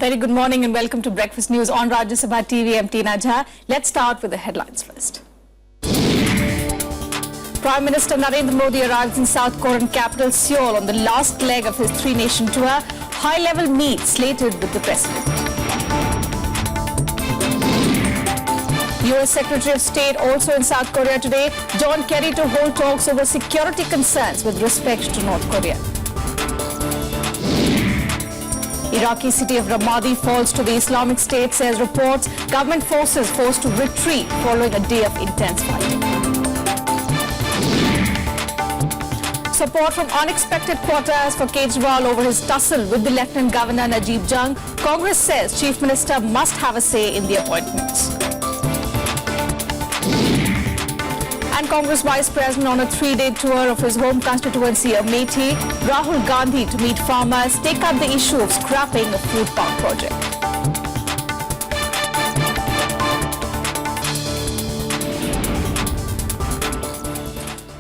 Very good morning and welcome to Breakfast News on Rajya Sabha TV. I'm Tina Jha. Let's start with the headlines first. Prime Minister Narendra Modi arrives in South Korean capital Seoul on the last leg of his three-nation tour. High-level meet slated with the president. US Secretary of State also in South Korea today. John Kerry to hold talks over security concerns with respect to North Korea. Iraqi city of Ramadi falls to the Islamic State, says reports. Government forces forced to retreat following a day of intense fighting. Support from unexpected quarters for Kejriwal over his tussle with the Lieutenant Governor Najib Jung. Congress says Chief Minister must have a say in the appointments. And Congress Vice President on a three-day tour of his home constituency Amethi, Rahul Gandhi to meet farmers, take up the issue of scrapping the food park project.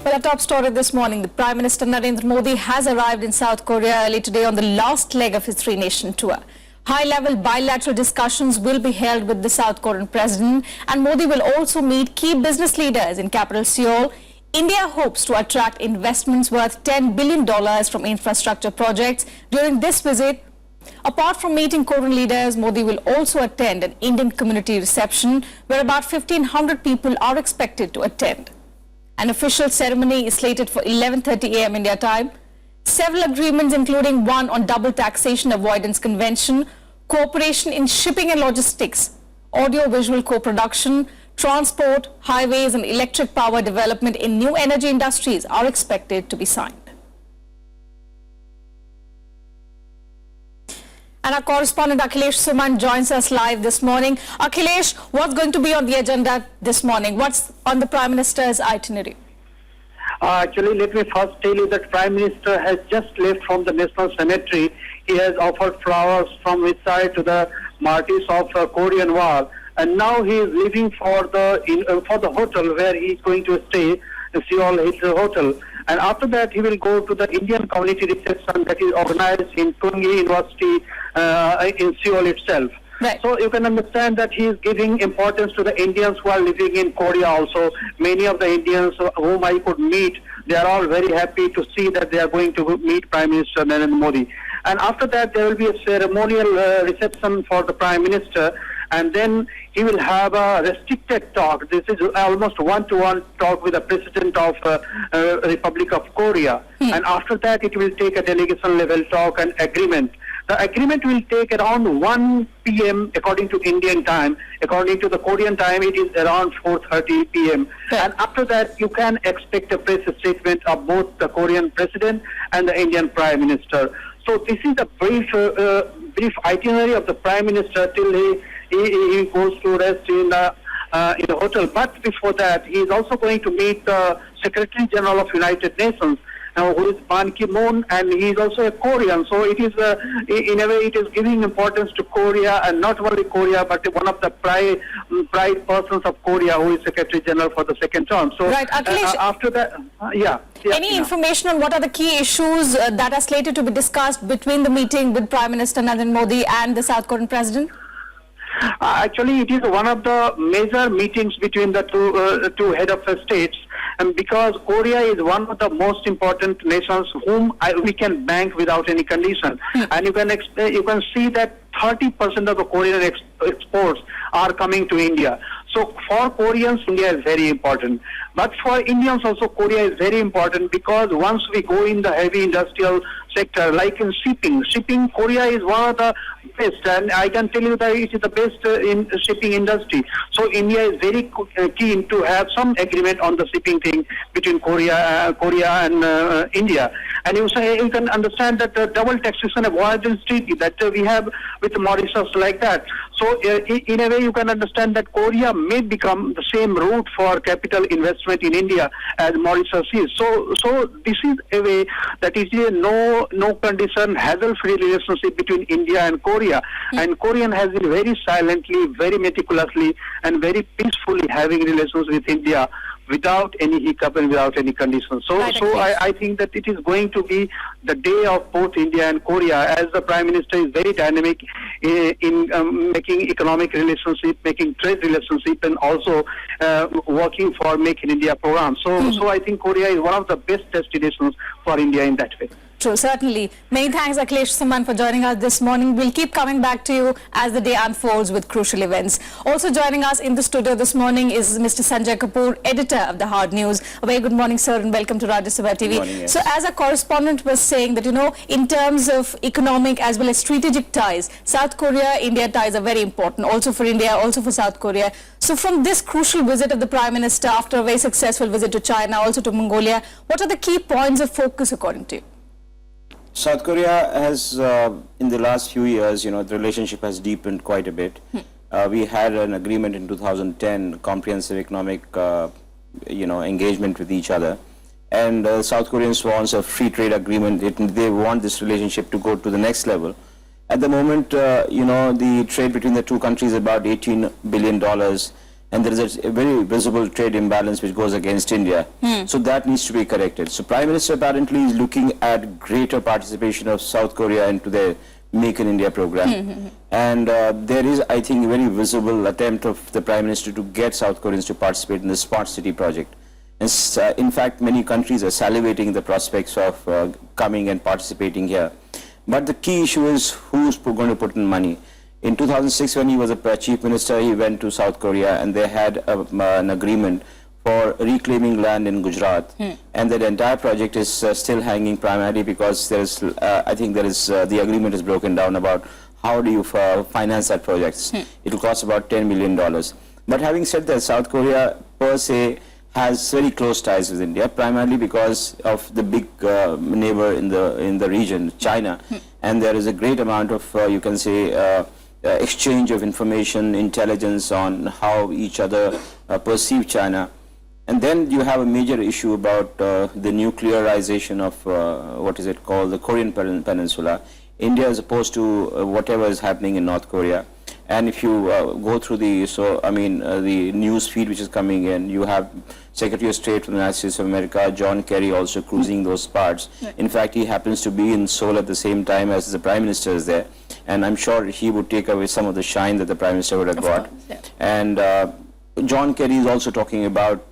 Well, our top story this morning, the Prime Minister Narendra Modi has arrived in South Korea early today on the last leg of his three-nation tour. High-level bilateral discussions will be held with the South Korean president, and Modi will also meet key business leaders in capital Seoul. India hopes to attract investments worth $10 billion from infrastructure projects during this visit. Apart from meeting Korean leaders, Modi will also attend an Indian community reception where about 1,500 people are expected to attend. An official ceremony is slated for 11:30 a.m. India time. Several agreements, including one on double taxation avoidance convention, cooperation in shipping and logistics, audio-visual co-production, transport, highways and electric power development in new energy industries are expected to be signed. And our correspondent Akhilesh Suman joins us live this morning. Akhilesh, what's going to be on the agenda this morning? What's on the Prime Minister's itinerary? Actually, let me first tell you that Prime Minister has just left from the National Cemetery. He has offered flowers from his side to the martyrs of Korean War, and now he is leaving for the hotel where he is going to stay, the Seoul Hilton Hotel. And after that, he will go to the Indian community reception that is organized in Kyunghee University in Seoul itself. Right. So you can understand that he is giving importance to the Indians who are living in Korea also. Many of the Indians whom I could meet, they are all very happy to see that they are going to meet Prime Minister Narendra Modi. And after that, there will be a ceremonial reception for the Prime Minister, and then he will have a restricted talk. This is almost one-to-one talk with the President of Republic of Korea. And after that, it will take a delegation level talk and agreement. The agreement will take around 1 p.m. according to Indian time. According to the Korean time, it is around 4:30 p.m. Sure. And after that, you can expect a press statement of both the Korean President and the Indian Prime Minister. So this is a brief itinerary of the Prime Minister till he goes to rest in the hotel. But before that, he is also going to meet the Secretary General of United Nations, who is Ban Ki-moon, and he is also a Korean. So it is, in a way, it is giving importance to Korea, and not only Korea, but one of the pride persons of Korea, who is Secretary General for the second term. So right, Akhilesh, after that, any information on what are the key issues that are slated to be discussed between the meeting with Prime Minister Narendra Modi and the South Korean President? Actually, it is one of the major meetings between the two head of states, and because Korea is one of the most important nations whom we can bank without any condition, and you can see that 30% of the Korean exports are coming to India. So for Koreans, India is very important. But for Indians also, Korea is very important, because once we go in the heavy industrial sector, like in shipping, Korea is one of the best, and I can tell you that it is the best in shipping industry. So India is very keen to have some agreement on the shipping thing between Korea and India. And you can understand that the double taxation avoidance treaty that we have with Mauritius, like that. So in a way, you can understand that Korea may become the same route for capital investment in India as Mauritius is. So this is a way that is a no condition, hassle-free relationship between India and Korea. And Korean has been very silently, very meticulously, and very peacefully having relations with India without any hiccup and without any conditions. So, Right, I think that it is going to be the day of both India and Korea, as the Prime Minister is very dynamic in making economic relationship, making trade relationship, and also working for Make in India program. So I think Korea is one of the best destinations for India in that way. True, certainly. Many thanks, Akhilesh Saman, for joining us this morning. We'll keep coming back to you as the day unfolds with crucial events. Also joining us in the studio this morning is Mr. Sanjay Kapoor, editor of the Hard News. A very good morning, sir, and welcome to Rajya Sabha TV. Good morning, yes. So, as our correspondent was saying that, in terms of economic as well as strategic ties, South Korea-India ties are very important, also for India, also for South Korea. So, from this crucial visit of the Prime Minister after a very successful visit to China, also to Mongolia, what are the key points of focus according to you? South Korea has, in the last few years, the relationship has deepened quite a bit. We had an agreement in 2010, comprehensive economic, engagement with each other. And South Koreans want a free trade agreement. They want this relationship to go to the next level. At the moment, the trade between the two countries is about $18 billion. And there is a very visible trade imbalance which goes against India. So that needs to be corrected. So Prime Minister apparently is looking at greater participation of South Korea into the Make in India program. And there is, I think, a very visible attempt of the Prime Minister to get South Koreans to participate in the Smart City project. And in fact, many countries are salivating the prospects of coming and participating here. But the key issue is who's going to put in money. In 2006, when he was a chief minister, he went to South Korea and they had an agreement for reclaiming land in Gujarat. And that entire project is still hanging primarily because there is, I think there is, the agreement is broken down about how do you finance that project. It will cost about $10 million. But having said that, South Korea per se has very close ties with India, primarily because of the big neighbor in the region, China. And there is a great amount of, you can say, exchange of information, intelligence on how each other perceive China. And then you have a major issue about the nuclearization of what is it called, the Korean Peninsula. India is opposed to whatever is happening in North Korea. And if you go through the news feed which is coming in, you have Secretary of State from the United States of America, John Kerry, also cruising those parts. In fact, he happens to be in Seoul at the same time as the Prime Minister is there. And I'm sure he would take away some of the shine that the Prime Minister would have got. And John Kerry is also talking about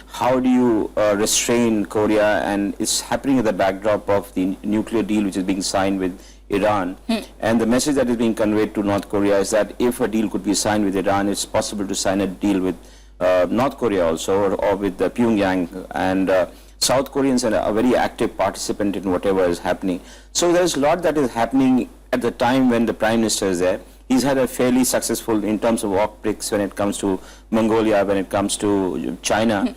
how do you restrain Korea, and it's happening at the backdrop of the nuclear deal which is being signed with Iran. And the message that is being conveyed to North Korea is that if a deal could be signed with Iran, it's possible to sign a deal with North Korea also, or with Pyongyang. And South Koreans are a very active participant in whatever is happening. So there's a lot that is happening at the time when the Prime Minister is there. He's had a fairly successful in terms of optics when it comes to Mongolia, when it comes to China.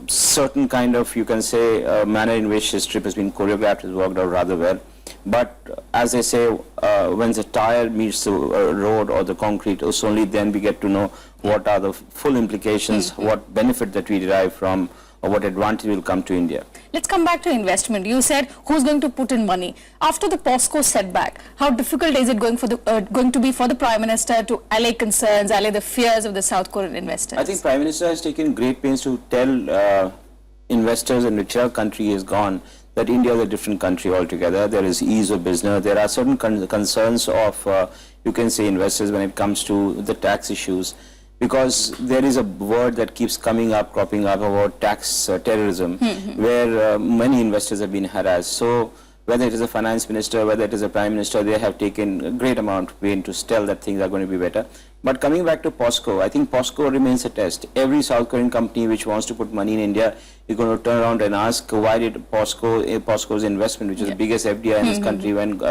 Certain kind of, you can say, manner in which his trip has been choreographed has worked out rather well. But as I say, when the tire meets the road or the concrete, it's only then we get to know what are the full implications, what benefit that we derive from, or what advantage will come to India. Let's come back to investment. You said who's going to put in money. After the POSCO setback, how difficult is it going to be for the Prime Minister to allay concerns, allay the fears of the South Korean investors? I think Prime Minister has taken great pains to tell investors in whichever country he has gone that India is a different country altogether. There is ease of business. There are certain concerns of, you can say, investors when it comes to the tax issues. Because there is a word that keeps cropping up about tax terrorism, where many investors have been harassed. So whether it is a finance minister, whether it is a prime minister, they have taken a great amount of pain to tell that things are going to be better. But coming back to POSCO, I think POSCO remains a test. Every South Korean company which wants to put money in India is going to turn around and ask, why did POSCO's investment, which is the biggest FDI in this country, went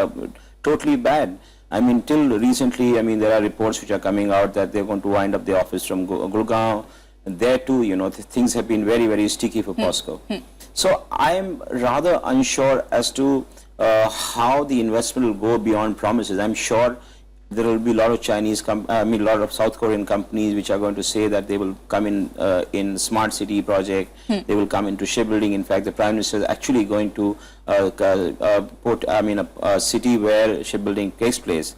totally bad? I mean, till recently, I mean, there are reports which are coming out that they're going to wind up the office from Gurgaon. There too, things have been very, very sticky for POSCO. So I'm rather unsure as to how the investment will go beyond promises. I'm sure there will be a lot of a lot of South Korean companies which are going to say that they will come in smart city project. They will come into shipbuilding. In fact, the Prime Minister is actually going to put, a city where shipbuilding takes place.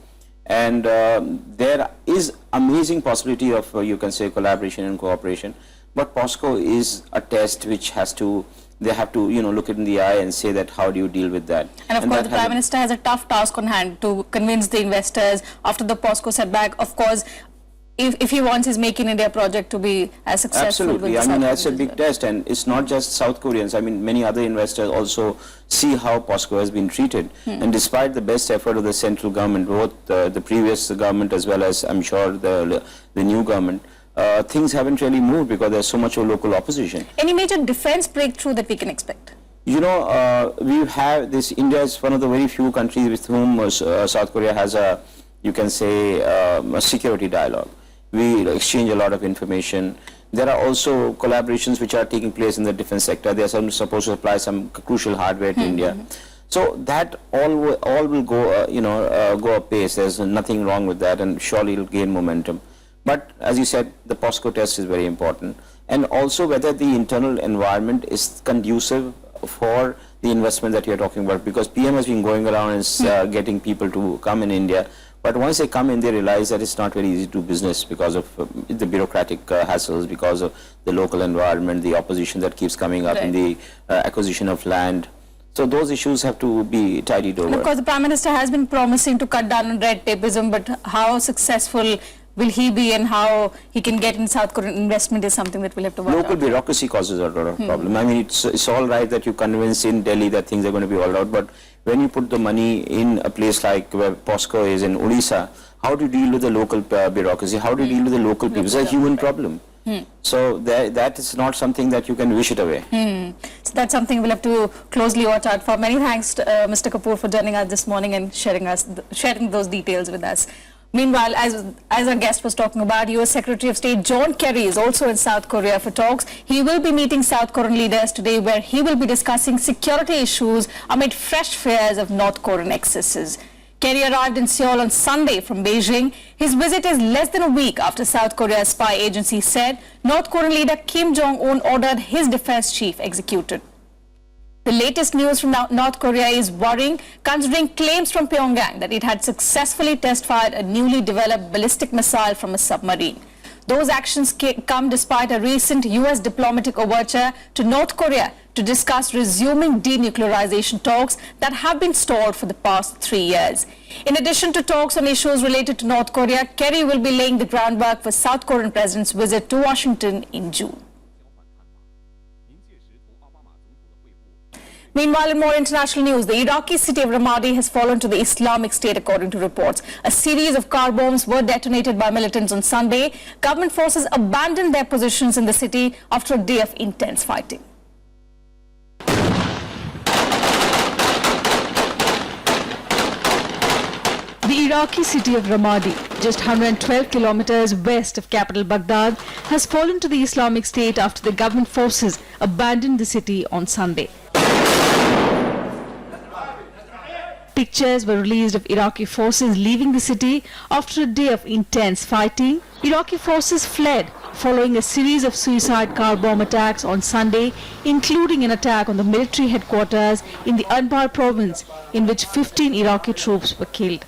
And there is amazing possibility of, you can say, collaboration and cooperation. But POSCO is a test which they have to, look it in the eye and say that how do you deal with that. And of course, the Prime Minister has a tough task on hand to convince the investors after the POSCO setback. Of course, if he wants his Make in India project to be as successful. Absolutely. I mean, that's a big test, and it's not just South Koreans. I mean, many other investors also see how POSCO has been treated. And despite the best effort of the central government, both the previous government as well as, I'm sure, the new government, things haven't really moved because there's so much of local opposition. Any major defense breakthrough that we can expect? You know, we have this. India is one of the very few countries with whom South Korea has a, you can say, a security dialogue. We exchange a lot of information. There are also collaborations which are taking place in the defense sector. They are supposed to supply some crucial hardware to India. So that all will go, go apace. There's nothing wrong with that, and surely it'll gain momentum. But as you said, the POSCO test is very important, and also whether the internal environment is conducive for the investment that you're talking about, because PM has been going around and getting people to come in India. But once they come in, they realize that it's not very easy to do business because of the bureaucratic hassles, because of the local environment, the opposition that keeps coming up in the acquisition of land. So those issues have to be tidied over. And of course, the Prime Minister has been promising to cut down on red tapeism, but how successful will he be and how he can get in South Korean investment is something that we'll have to work out. Local bureaucracy causes a lot of problem. I mean, it's all right that you convince in Delhi that things are going to be all out, but when you put the money in a place like where POSCO is in Odisha, how do you deal with the local bureaucracy? How do you deal with the local people? It's a human problem. So that is not something that you can wish it away. So that's something we'll have to closely watch out for. Many thanks to Mr. Kapoor for joining us this morning and sharing those details with us. Meanwhile, as our guest was talking about, U.S. Secretary of State John Kerry is also in South Korea for talks. He will be meeting South Korean leaders today, where he will be discussing security issues amid fresh fears of North Korean excesses. Kerry arrived in Seoul on Sunday from Beijing. His visit is less than a week after South Korea's spy agency said North Korean leader Kim Jong-un ordered his defense chief executed. The latest news from North Korea is worrying, considering claims from Pyongyang that it had successfully test-fired a newly developed ballistic missile from a submarine. Those actions come despite a recent U.S. diplomatic overture to North Korea to discuss resuming denuclearization talks that have been stalled for the past 3 years. In addition to talks on issues related to North Korea, Kerry will be laying the groundwork for South Korean president's visit to Washington in June. Meanwhile, in more international news, the Iraqi city of Ramadi has fallen to the Islamic State, according to reports. A series of car bombs were detonated by militants on Sunday. Government forces abandoned their positions in the city after a day of intense fighting. The Iraqi city of Ramadi, just 112 kilometers west of capital Baghdad, has fallen to the Islamic State after the government forces abandoned the city on Sunday. Pictures were released of Iraqi forces leaving the city after a day of intense fighting. Iraqi forces fled following a series of suicide car bomb attacks on Sunday, including an attack on the military headquarters in the Anbar province, in which 15 Iraqi troops were killed.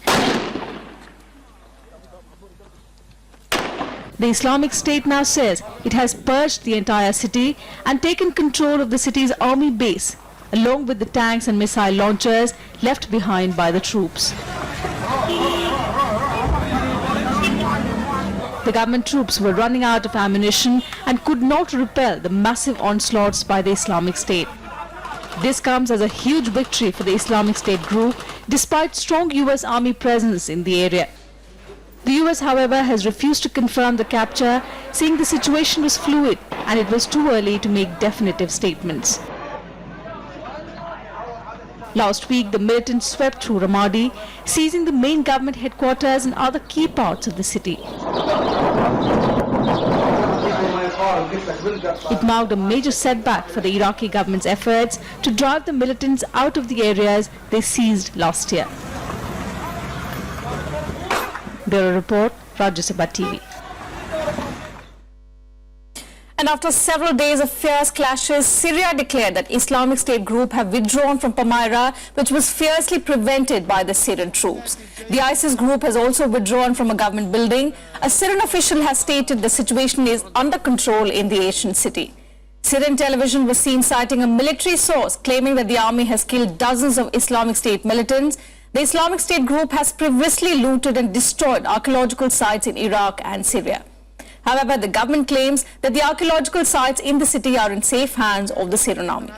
The Islamic State now says it has purged the entire city and taken control of the city's army base, along with the tanks and missile launchers left behind by the troops. The government troops were running out of ammunition and could not repel the massive onslaughts by the Islamic State. This comes as a huge victory for the Islamic State group, despite strong US Army presence in the area. The US, however, has refused to confirm the capture, saying the situation was fluid and it was too early to make definitive statements. Last week, the militants swept through Ramadi, seizing the main government headquarters and other key parts of the city. It marked a major setback for the Iraqi government's efforts to drive the militants out of the areas they seized last year. Bureau Report, Rajya Sabha TV. And after several days of fierce clashes, Syria declared that Islamic State group have withdrawn from Palmyra, which was fiercely prevented by the Syrian troops. The ISIS group has also withdrawn from a government building. A Syrian official has stated the situation is under control in the ancient city. Syrian television was seen citing a military source claiming that the army has killed dozens of Islamic State militants. The Islamic State group has previously looted and destroyed archaeological sites in Iraq and Syria. However, the government claims that the archaeological sites in the city are in safe hands of the Syrian army.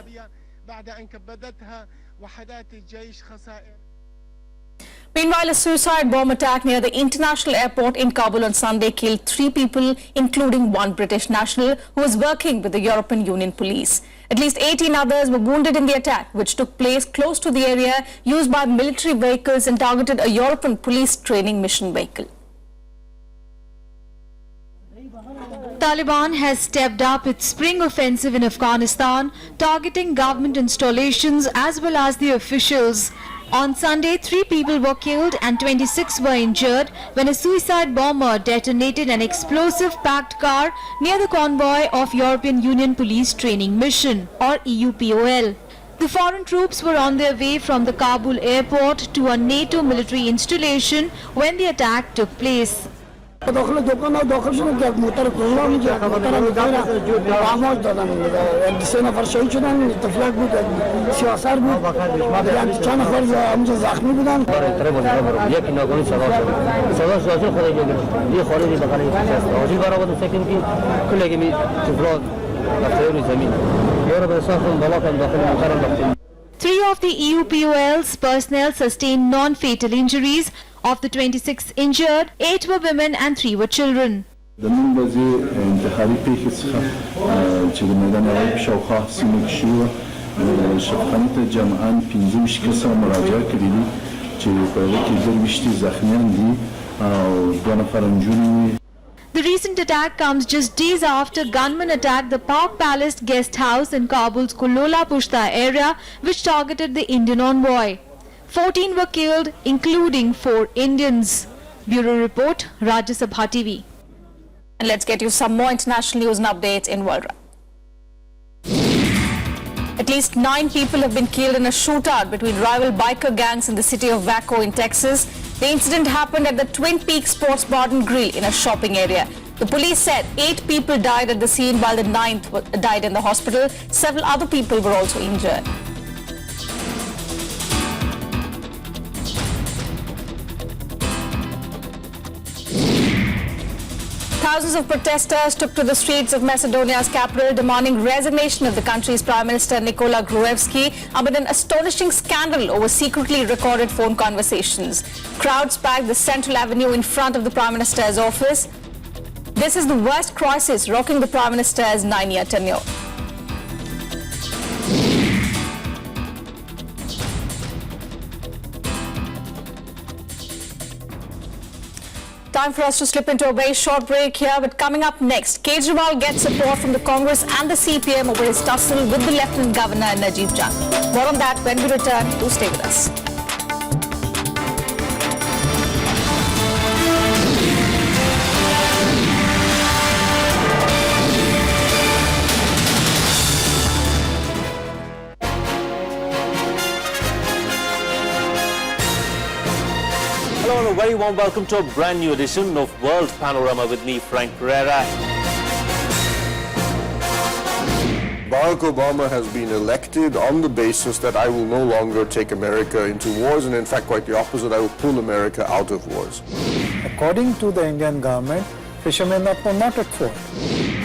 Meanwhile, a suicide bomb attack near the international airport in Kabul on Sunday killed 3 people, including 1 British national who was working with the European Union police. At least 18 others were wounded in the attack, which took place close to the area used by military vehicles and targeted a European police training mission vehicle. Taliban has stepped up its spring offensive in Afghanistan, targeting government installations as well as the officials. On Sunday, 3 people were killed and 26 were injured when a suicide bomber detonated an explosive-packed car near the convoy of European Union Police Training Mission, or EUPOL. The foreign troops were on their way from the Kabul airport to a NATO military installation when the attack took place. داخل دکان داخل شدن که موتر کلا میگه موتر میگیره آماج دادن سه نفر شهید شدن اتفاق بود سیاست بود یعنی چند نفر اونجا زخمی بودن یکی ناگهانی صدا شد خدای نگهدار یه خالی بغل آجیل برآورد سکن که کلی می طفلات رفته روی زمین یارو به ساختن بالا کردن داخل موتر رفتن. 3 of the EUPOL's personnel sustained non-fatal injuries. Of the 26 injured, 8 were women and 3 were children. در این بازی انتخابی پیش چه میدان اول شوخه سیمکشیو شفقانیت جمعان 15 کس مراجعه کردی چه برای که درویشتی زخمیان دی و 2 نفر انجوری. The recent attack comes just days after gunmen attacked the Park Palace guest house in Kabul's Kolola Pushta area, which targeted the Indian envoy. 14 were killed, including 4 Indians. Bureau Report, Rajya Sabha TV. And let's get you some more international news and updates in World. At least 9 people have been killed in a shootout between rival biker gangs in the city of Waco in Texas. The incident happened at the Twin Peaks Sports Bar and Grill in a shopping area. The police said 8 people died at the scene while the 9th died in the hospital. Several other people were also injured. Thousands of protesters took to the streets of Macedonia's capital demanding resignation of the country's Prime Minister Nikola Gruevski amid an astonishing scandal over secretly recorded phone conversations. Crowds packed the Central Avenue in front of the Prime Minister's office. This is the worst crisis rocking the Prime Minister's 9-year tenure. Time for us to slip into a very short break here, but coming up next, Kejriwal gets support from the Congress and the CPM over his tussle with the Lieutenant Governor Najib Jang. More on that when we return. Do stay with us. Hello and a very warm welcome to a brand new edition of World Panorama with me, Frank Pereira. Barack Obama has been elected on the basis that I will no longer take America into wars, and in fact quite the opposite, I will pull America out of wars. According to the Indian government, fishermen are not at fault.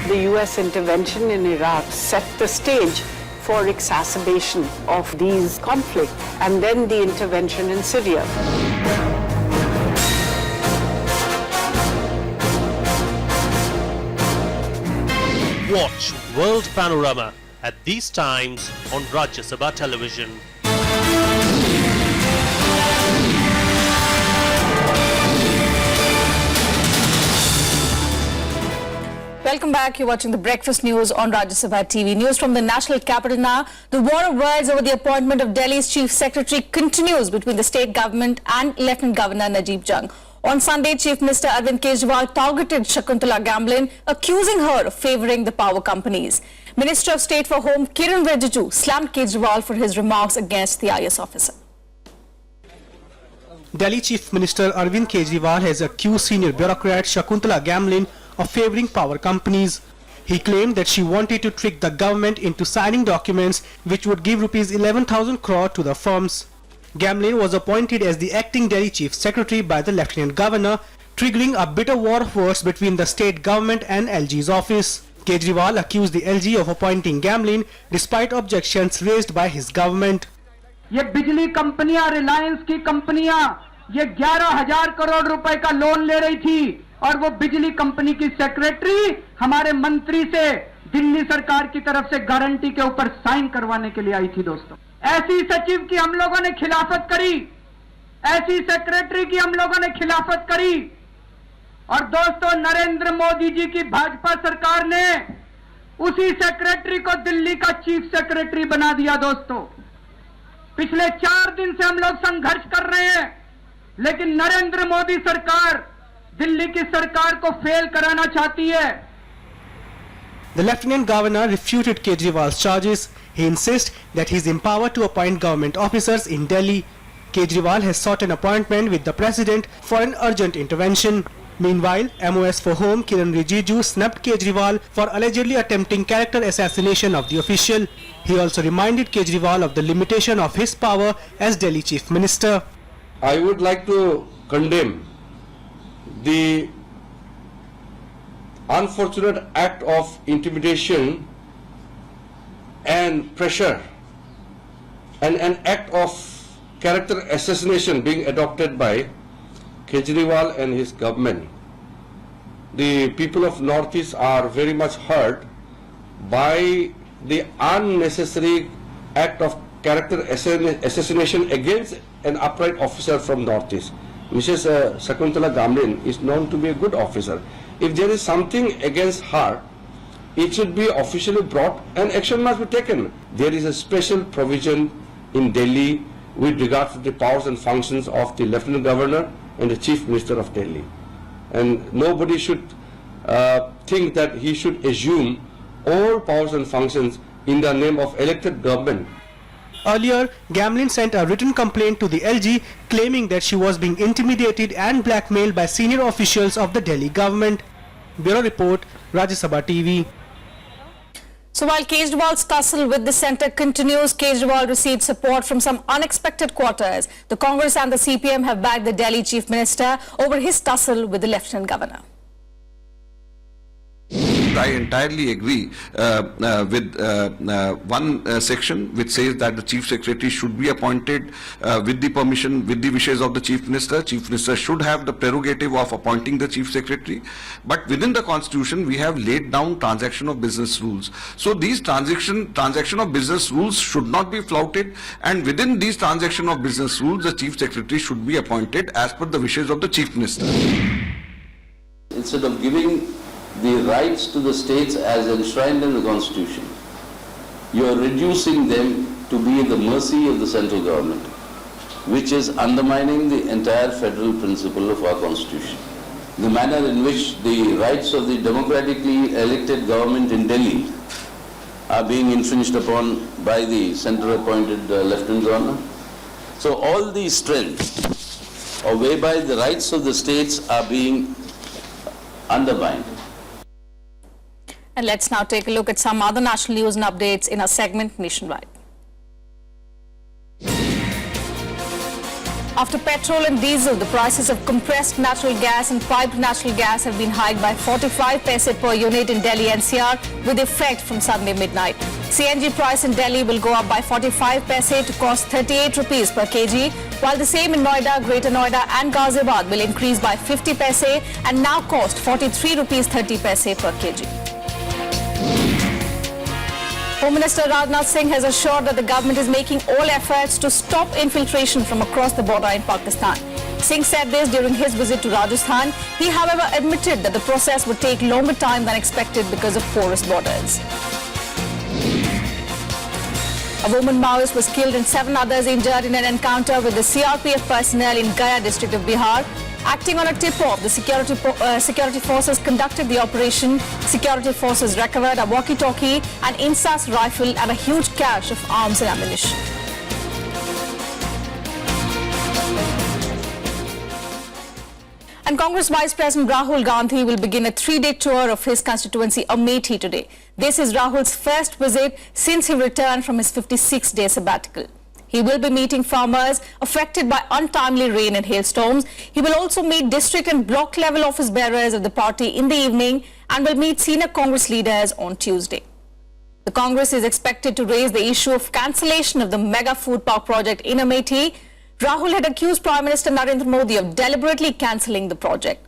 The US intervention in Iraq set the stage for exacerbation of these conflicts, and then the intervention in Syria. Watch World Panorama at these times on Rajya Sabha television. Welcome back. You're watching the Breakfast News on Rajya Sabha TV. News from the national capital now. The war of words over the appointment of Delhi's Chief Secretary continues between the state government and Lieutenant Governor Najib Jang. On Sunday, Chief Minister Arvind Kejriwal targeted Shakuntala Gamblin, accusing her of favouring the power companies. Minister of State for Home Kiran Rijiju slammed Kejriwal for his remarks against the IS officer. Delhi Chief Minister Arvind Kejriwal has accused senior bureaucrat Shakuntala Gamblin of favouring power companies. He claimed that she wanted to trick the government into signing documents which would give rupees 11,000 crore to the firms. Gamblin was appointed as the acting Delhi Chief Secretary by the Lieutenant Governor, triggering a bitter war of words between the state government and LG's office. Kejriwal accused the LG of appointing Gamblin despite objections raised by his government. ये बिजली कंपनियां, रिलायंस की कंपनियां ये 11,000 करोड़ रुपए का loan ले रही थी और वो बिजली कंपनी की सेक्रेटरी हमारे मंत्री से दिल्ली सरकार की तरफ से गारंटी के ऊपर साइन करवाने के लिए आई थी। दोस्तों, ऐसी सचिव की हम लोगों ने खिलाफत करी, ऐसी सेक्रेटरी की हम लोगों ने खिलाफत करी। और दोस्तों, नरेंद्र मोदी जी की भाजपा सरकार ने उसी सेक्रेटरी को दिल्ली का चीफ सेक्रेटरी बना दिया। दोस्तों, पिछले 4 दिन से हम लोग संघर्ष कर रहे हैं, लेकिन नरेंद्र मोदी सरकार दिल्ली की सरकार को फेल कराना चाहती है। The Lieutenant Governor refuted Kejriwal's charges. He insists that he is empowered to appoint government officers in Delhi. Kejriwal has sought an appointment with the President for an urgent intervention. Meanwhile, MOS for Home Kiran Rijiju snubbed Kejriwal for allegedly attempting character assassination of the official. He also reminded Kejriwal of the limitation of his power as Delhi Chief Minister. I would like to condemn the unfortunate act of intimidation and pressure and an act of character assassination being adopted by Kejriwal and his government. The people of Northeast are very much hurt by the unnecessary act of character assassination against an upright officer from Northeast. Mrs. Shakuntala Gamblin is known to be a good officer. If there is something against her, it should be officially brought and action must be taken. There is a special provision in Delhi with regard to the powers and functions of the Lieutenant Governor and the Chief Minister of Delhi. And nobody should think that he should assume all powers and functions in the name of elected government. Earlier, Gamblin sent a written complaint to the LG claiming that she was being intimidated and blackmailed by senior officials of the Delhi government. Bureau Report, Rajya Sabha TV. So while Kejriwal's tussle with the centre continues, Kejriwal received support from some unexpected quarters. The Congress and the CPM have backed the Delhi Chief Minister over his tussle with the Lieutenant Governor. I entirely agree with one section which says that the Chief Secretary should be appointed with the permission, with the wishes of the Chief Minister. Chief Minister should have the prerogative of appointing the Chief Secretary. But within the Constitution, we have laid down transaction of business rules. So these transaction of business rules should not be flouted, and within these transaction of business rules, the Chief Secretary should be appointed as per the wishes of the Chief Minister. Instead of giving the rights to the states as enshrined in the Constitution, you are reducing them to be at the mercy of the central government, which is undermining the entire federal principle of our Constitution. The manner in which the rights of the democratically elected government in Delhi are being infringed upon by the center-appointed Lieutenant Governor. So all these trends, or whereby the rights of the states are being undermined. And let's now take a look at some other national news and updates in our segment Nationwide. After petrol and diesel, the prices of compressed natural gas and piped natural gas have been hiked by 45 paise per unit in Delhi NCR with effect from Sunday midnight. CNG price in Delhi will go up by 45 paise to cost 38 rupees per kg, while the same in Noida, Greater Noida and Ghaziabad will increase by 50 paise and now cost 43 rupees 30 paise per kg. Home Minister Rajnath Singh has assured that the government is making all efforts to stop infiltration from across the border in Pakistan. Singh said this during his visit to Rajasthan. He, however, admitted that the process would take longer time than expected because of porous borders. A woman Maoist was killed and 7 others injured in an encounter with the CRPF personnel in Gaya district of Bihar. Acting on a tip-off, the security forces conducted the operation. Security forces recovered a walkie-talkie, an INSAS rifle and a huge cache of arms and ammunition. And Congress Vice President Rahul Gandhi will begin a 3-day tour of his constituency Amethi today. This is Rahul's first visit since he returned from his 56-day sabbatical. He will be meeting farmers affected by untimely rain and hailstorms. He will also meet district and block level office bearers of the party in the evening and will meet senior Congress leaders on Tuesday. The Congress is expected to raise the issue of cancellation of the mega food park project in Amethi. Rahul had accused Prime Minister Narendra Modi of deliberately cancelling the project.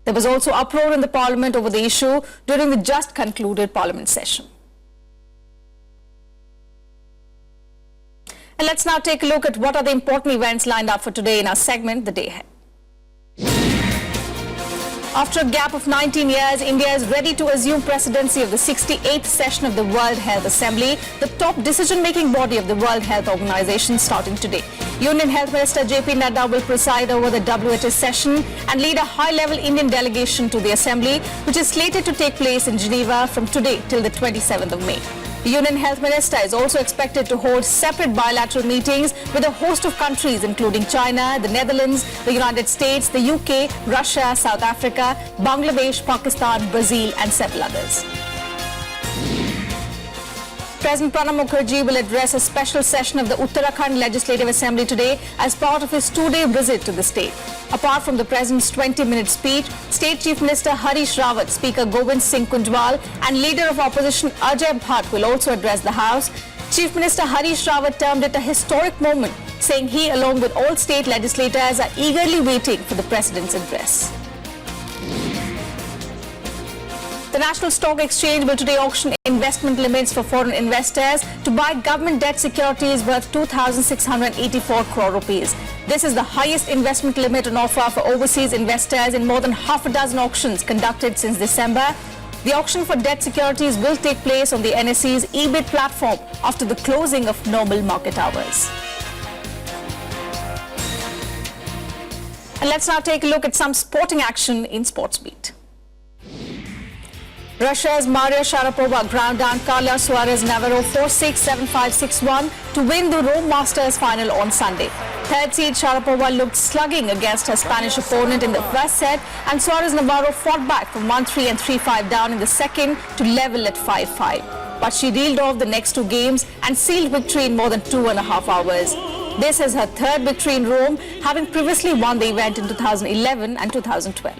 There was also uproar in the parliament over the issue during the just concluded parliament session. And let's now take a look at what are the important events lined up for today in our segment, The Day Ahead. After a gap of 19 years, India is ready to assume presidency of the 68th session of the World Health Assembly, the top decision-making body of the World Health Organization, starting today. Union Health Minister J.P. Nadda will preside over the WHO session and lead a high-level Indian delegation to the Assembly, which is slated to take place in Geneva from today till the 27th of May. The Union Health Minister is also expected to hold separate bilateral meetings with a host of countries including China, the Netherlands, the United States, the UK, Russia, South Africa, Bangladesh, Pakistan, Brazil and several others. President Pranab Mukherjee will address a special session of the Uttarakhand Legislative Assembly today as part of his 2-day visit to the state. Apart from the President's 20-minute speech, State Chief Minister Harish Rawat, Speaker Govind Singh Kunjwal and Leader of Opposition Ajay Bhatt will also address the House. Chief Minister Harish Rawat termed it a historic moment, saying he, along with all state legislators, are eagerly waiting for the President's address. The National Stock Exchange will today auction investment limits for foreign investors to buy government debt securities worth 2,684 crore rupees. This is the highest investment limit on offer for overseas investors in more than half a dozen auctions conducted since December. The auction for debt securities will take place on the NSE's eBid platform after the closing of normal market hours. And let's now take a look at some sporting action in Sportsbeat. Russia's Maria Sharapova ground down Carla Suarez Navarro 4-6, 7-5, 6-1 to win the Rome Masters final on Sunday. Third seed Sharapova looked slugging against her Spanish opponent in the first set, and Suarez Navarro fought back from 1-3 and 3-5 down in the second to level at 5-5. But she reeled off the next two games and sealed victory in more than 2.5 hours. This is her third victory in Rome, having previously won the event in 2011 and 2012.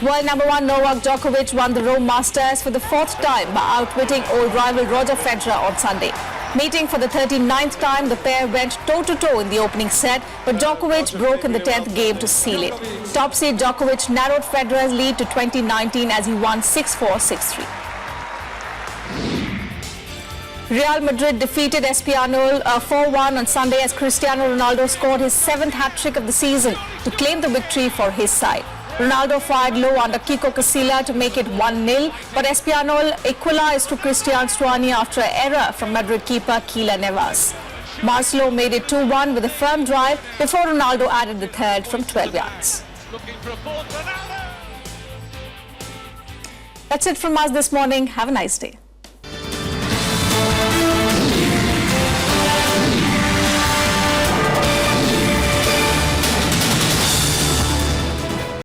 World number 1 Novak Djokovic won the Rome Masters for the 4th time by outwitting old rival Roger Federer on Sunday. Meeting for the 39th time, the pair went toe-to-toe in the opening set, but Djokovic broke in the 10th game to seal it. Top seed Djokovic narrowed Federer's lead to 20-19 as he won 6-4, 6-3. Real Madrid defeated Espanyol 4-1 on Sunday as Cristiano Ronaldo scored his 7th hat-trick of the season to claim the victory for his side. Ronaldo fired low under Kiko Casilla to make it 1-0, but Espanyol equalized to Cristian Stuani after an error from Madrid keeper Keylor Navas. Marcelo made it 2-1 with a firm drive before Ronaldo added the third from 12 yards. That's it from us this morning. Have a nice day.